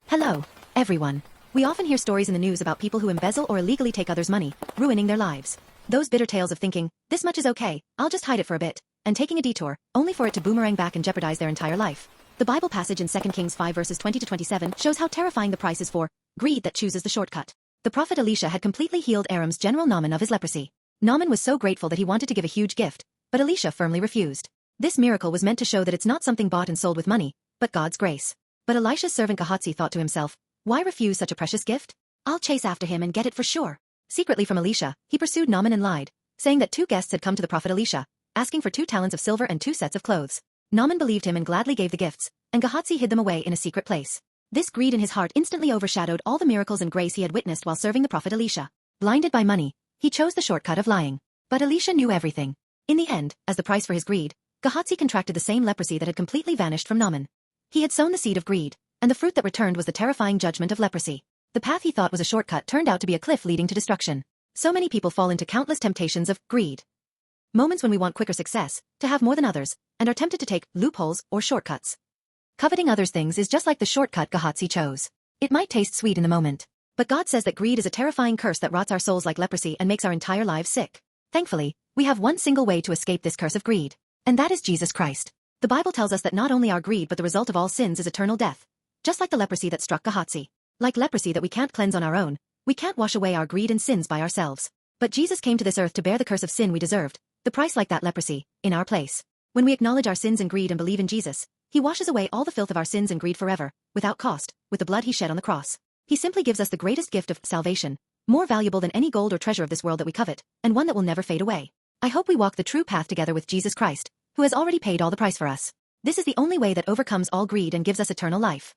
Hello, everyone. We often hear stories in the news about people who embezzle or illegally take others' money, ruining their lives. Those bitter tales of thinking, this much is okay, I'll just hide it for a bit, and taking a detour, only for it to boomerang back and jeopardize their entire life. The Bible passage in 2 Kings 5 verses 20 to 27 shows how terrifying the price is for greed that chooses the shortcut. The prophet Elisha had completely healed Aram's general Naaman of his leprosy. Naaman was so grateful that he wanted to give a huge gift, but Elisha firmly refused. This miracle was meant to show that it's not something bought and sold with money, but God's grace. But Elisha's servant Gehazi thought to himself, why refuse such a precious gift? I'll chase after him and get it for sure. Secretly from Elisha, he pursued Naaman and lied, saying that 2 guests had come to the prophet Elisha, asking for 2 talents of silver and 2 sets of clothes. Naaman believed him and gladly gave the gifts, and Gehazi hid them away in a secret place. This greed in his heart instantly overshadowed all the miracles and grace he had witnessed while serving the prophet Elisha. Blinded by money, he chose the shortcut of lying. But Elisha knew everything. In the end, as the price for his greed, Gehazi contracted the same leprosy that had completely vanished from Naaman. He had sown the seed of greed, and the fruit that returned was the terrifying judgment of leprosy. The path he thought was a shortcut turned out to be a cliff leading to destruction. So many people fall into countless temptations of greed. Moments when we want quicker success, to have more than others, and are tempted to take loopholes or shortcuts. Coveting others' things is just like the shortcut Gehazi chose. It might taste sweet in the moment, but God says that greed is a terrifying curse that rots our souls like leprosy and makes our entire lives sick. Thankfully, we have one single way to escape this curse of greed, and that is Jesus Christ. The Bible tells us that not only our greed but the result of all sins is eternal death. Just like the leprosy that struck Gehazi. Like leprosy that we can't cleanse on our own, we can't wash away our greed and sins by ourselves. But Jesus came to this earth to bear the curse of sin we deserved, the price like that leprosy, in our place. When we acknowledge our sins and greed and believe in Jesus, He washes away all the filth of our sins and greed forever, without cost, with the blood He shed on the cross. He simply gives us the greatest gift of salvation, more valuable than any gold or treasure of this world that we covet, and one that will never fade away. I hope we walk the true path together with Jesus Christ, who has already paid all the price for us. This is the only way that overcomes all greed and gives us eternal life.